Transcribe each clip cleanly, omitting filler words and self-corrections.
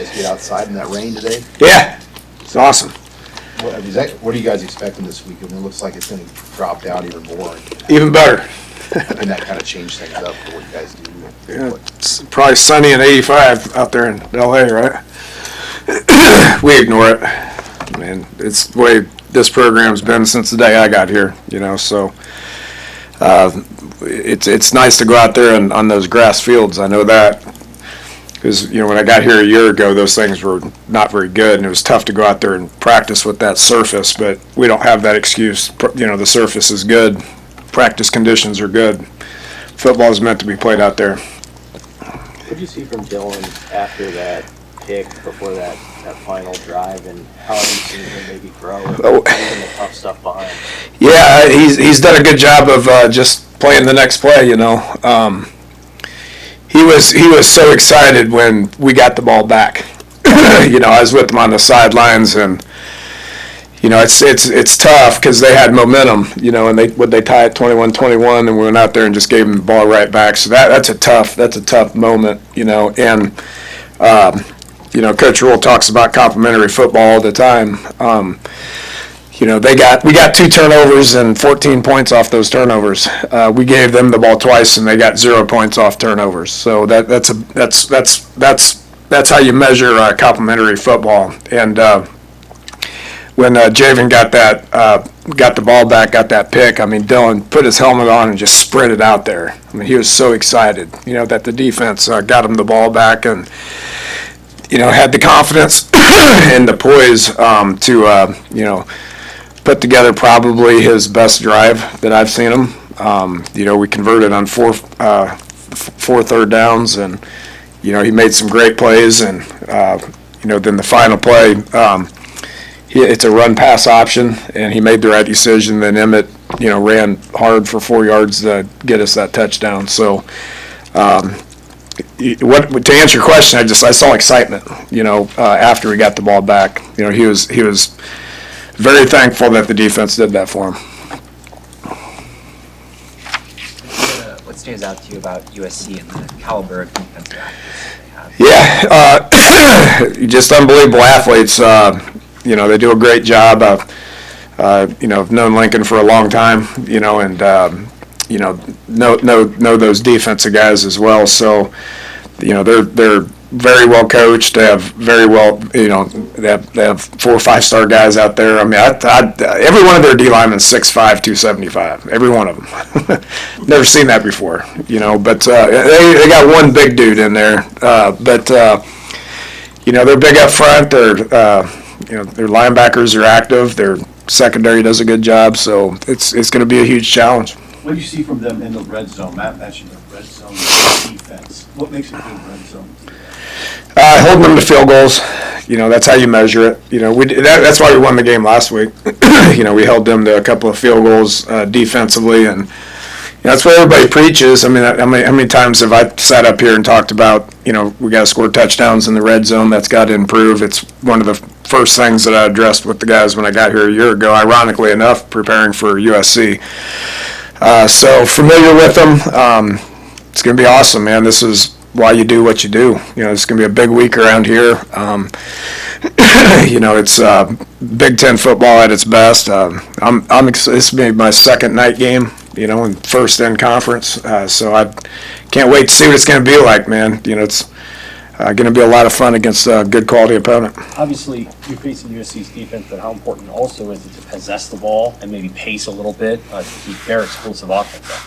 guys get outside in that rain today? Yeah, it's awesome. What are you guys expecting this weekend? It looks like it's going to drop down even more. Even better. And that kind of change things up for what you guys do. Yeah, it's probably sunny and 85 out there in LA, right? We ignore it. I mean, it's the way this program's been since the day I got here, so it's nice to go out there and on those grass fields. I know that. Because, when I got here a year ago, those things were not very good, and it was tough to go out there and practice with that surface, but we don't have that excuse. The surface is good. Practice conditions are good. Football is meant to be played out there. What did you see from Dylan after that pick, before that final drive, and how have you seen him maybe grow and the tough stuff behind? Yeah, he's done a good job of just playing the next play, He was so excited when we got the ball back. I was with him on the sidelines, and it's tough because they had momentum. And they tie it 21-21, and we went out there and just gave them the ball right back. So that's a tough moment. And Coach Rule talks about complimentary football all the time. We got 2 turnovers and 14 points off those turnovers. We gave them the ball twice and they got 0 points off turnovers. So that's how you measure complimentary football. And when Javen got the ball back, got that pick, Dylan put his helmet on and just sprinted out there. He was so excited, that the defense got him the ball back and had the confidence and the poise to put together probably his best drive that I've seen him. We converted on four third downs, and he made some great plays. And then the final play, it's a run pass option, and he made the right decision. Then Emmett, ran hard for 4 yards to get us that touchdown. So, to answer your question, I saw excitement. After we got the ball back, he was very thankful that the defense did that for him. What stands out to you about USC and the caliber of defensive athletes they have? Yeah, just unbelievable athletes. They do a great job. I've known Lincoln for a long time, and know those defensive guys as well. So, they're very well coached. They have they have 4 or 5-star guys out there. Every one of their D linemen is 6'5", 275. Every one of them. Never seen that before, But they got one big dude in there. But they're big up front. Their linebackers are active. Their secondary does a good job. So it's going to be a huge challenge. What do you see from them in the red zone? Matt mentioned the red zone defense. What makes a good red zone defense? Holding them to field goals, that's how you measure it. That's why we won the game last week. We held them to a couple of field goals defensively, and that's what everybody preaches. How many times have I sat up here and talked about, we got to score touchdowns in the red zone. That's got to improve. It's one of the first things that I addressed with the guys when I got here a year ago. Ironically enough, preparing for USC. So familiar with them. It's going to be awesome, man. This is why you do what you do. It's going to be a big week around here. It's Big Ten football at its best. This may be my second night game, and first in conference. So I can't wait to see what it's going to be like, man. It's going to be a lot of fun against a good quality opponent. Obviously, you're facing USC's defense, but how important also is it to possess the ball and maybe pace a little bit to keep their explosive offense up?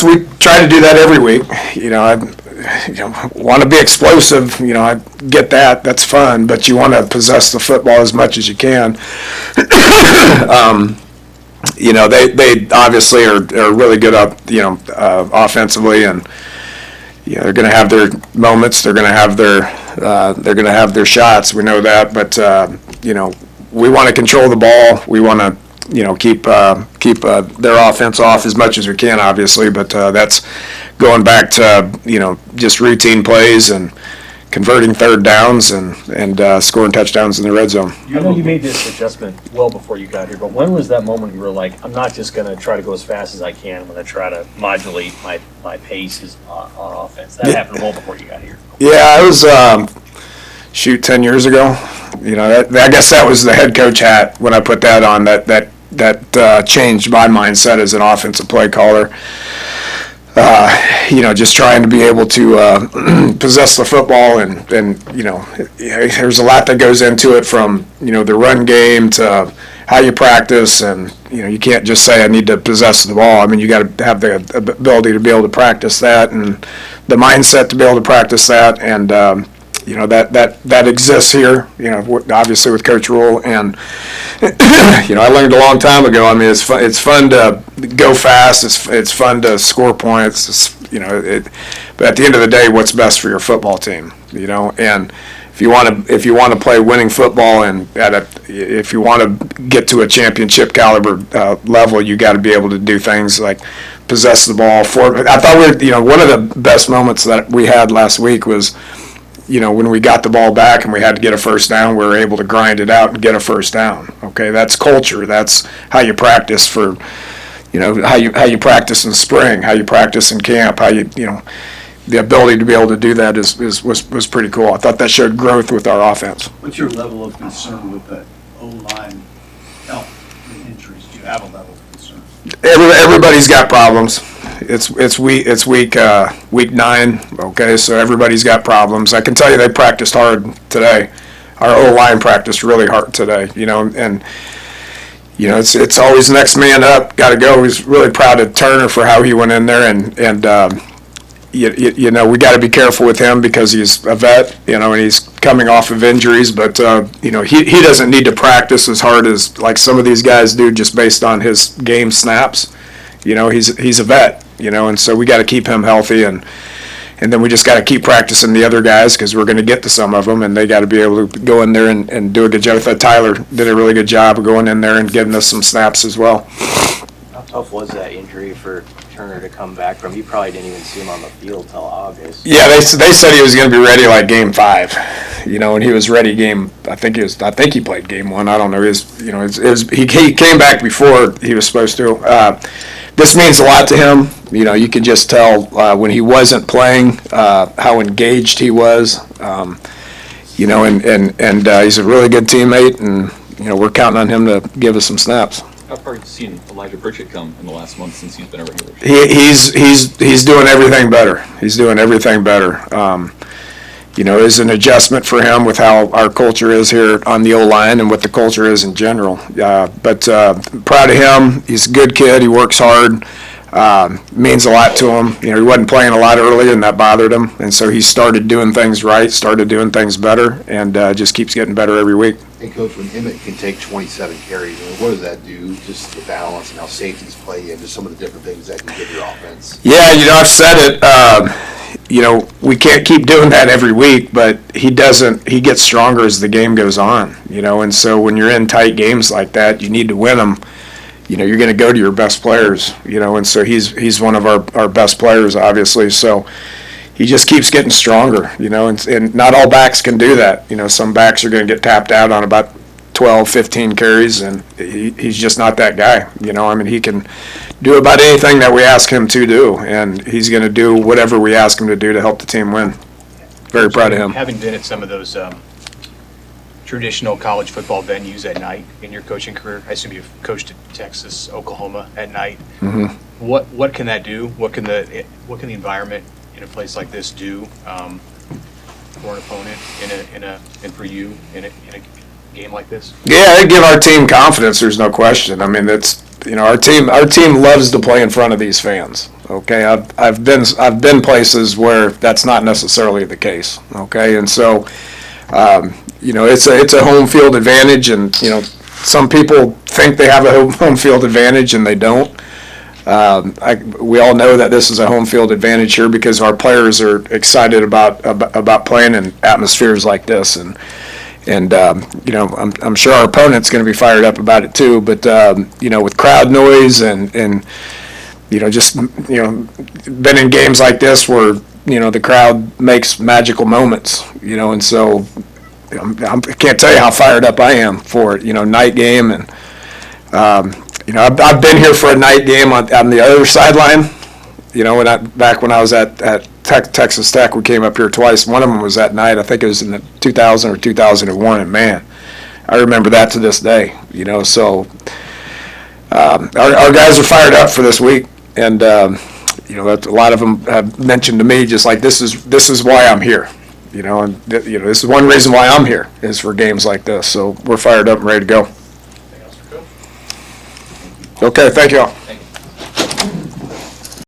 We try to do that every week. I want to be explosive. I get that. That's fun. But you want to possess the football as much as you can. They obviously are really good up, offensively, and they're going to have their moments. They're going to have their shots. We know that. But we want to control the ball. We want to keep their offense off as much as we can, obviously, but that's going back to just routine plays and converting third downs and scoring touchdowns in the red zone. I know you made this adjustment well before you got here, but when was that moment you were like, I'm not just going to try to go as fast as I can, I'm going to try to modulate my pace on offense? That happened well before you got here. Yeah, it was, 10 years ago. You know, I guess that was the head coach hat when I put that on, that changed my mindset as an offensive play caller. You know, just trying to be able to possess the football and you know, there's a lot that goes into it, from, you know, the run game to how you practice, and, you know, you can't just say I need to possess the ball. I mean, you got to have the ability to be able to practice that, and the mindset to be able to practice that, and you know, that exists here, you know, obviously with Coach Rule. And you know, I learned a long time ago, I mean, it's fun to go fast, it's fun to score points, you know, but at the end of the day, what's best for your football team, you know? And if you want to play winning football, and if you want to get to a championship caliber level, you got to be able to do things like possess the ball. I thought you know, one of the best moments that we had last week was, you know, when we got the ball back and we had to get a first down, we were able to grind it out and get a first down. Okay, that's culture. That's how you practice for, you know, how you practice in spring, how you practice in camp, how you know, the ability to be able to do that was pretty cool. I thought that showed growth with our offense. What's your level of concern with the O-line health and injuries? Do you have a level of concern? Everybody's got problems. It's week 9. Okay, so everybody's got problems. I can tell you they practiced hard today. Our O-line practiced really hard today. You know, and you know, it's always next man up. Got to go. He's really proud of Turner for how he went in there, and you know, we got to be careful with him because he's a vet. You know, and he's coming off of injuries, but you know, he doesn't need to practice as hard as like some of these guys do just based on his game snaps. You know, he's a vet, you know, and so we got to keep him healthy, and then we just got to keep practicing the other guys, because we're going to get to some of them, and they got to be able to go in there and do a good job. I thought Tyler did a really good job of going in there and getting us some snaps as well. How tough was that injury for Turner to come back from? You probably didn't even see him on the field till August. Yeah, they said he was going to be ready like game 5, you know, and he was ready I think he played game 1. I don't know. He came back before he was supposed to. This means a lot to him. You know, you can just tell when he wasn't playing how engaged he was. You know, and he's a really good teammate, and you know, we're counting on him to give us some snaps. How far have you seen Elijah Pritchett come in the last month since he's been a regular? He's doing everything better. He's doing everything better. You know, it's an adjustment for him with how our culture is here on the O-line and what the culture is in general. But proud of him. He's a good kid. He works hard. Means a lot to him. You know, he wasn't playing a lot earlier, and that bothered him. And so he started doing things right, started doing things better, and just keeps getting better every week. Hey, Coach, when Emmett can take 27 carries, I mean, what does that do? Just the balance and how safeties play, and just some of the different things that can give your offense. Yeah, you know, I've said it. You know, we can't keep doing that every week, but he gets stronger as the game goes on, you know, and so when you're in tight games like that, you need to win them. You know, you're going to go to your best players, you know, and so he's one of our best players, obviously, so he just keeps getting stronger, you know, and not all backs can do that. You know, some backs are going to get tapped out on about 12, 15 carries, and he's just not that guy, you know. I mean, he can do about anything that we ask him to do, and he's going to do whatever we ask him to do to help the team win. Very proud of him. Having been at some of those traditional college football venues at night in your coaching career, I assume you've coached at Texas, Oklahoma at night. Mm-hmm. What can that do? What can the environment in a place like this do for an opponent and for you in a game like this? Yeah, it'd give our team confidence. There's no question. I mean, it's, you know, our team loves to play in front of these fans. Okay, I've been places where that's not necessarily the case. Okay, and so you know, it's a home field advantage, and you know, some people think they have a home field advantage and they don't. We all know that this is a home field advantage here because our players are excited about playing in atmospheres like this, and you know, I'm sure our opponent's going to be fired up about it too. But you know, with crowd noise and you know, just, you know, been in games like this where the crowd makes magical moments, and so I can't tell you how fired up I am for it, night game. And, I've been here for a night game on the other sideline, back when I was at Texas Tech, we came up here twice. One of them was that night. I think it was in the 2000 or 2001, and man, I remember that to this day, so our guys are fired up for this week, and that a lot of them have mentioned to me just like this is why I'm here, and this is one reason why I'm here is for games like this. So we're fired up and ready to go. Okay, thank you all.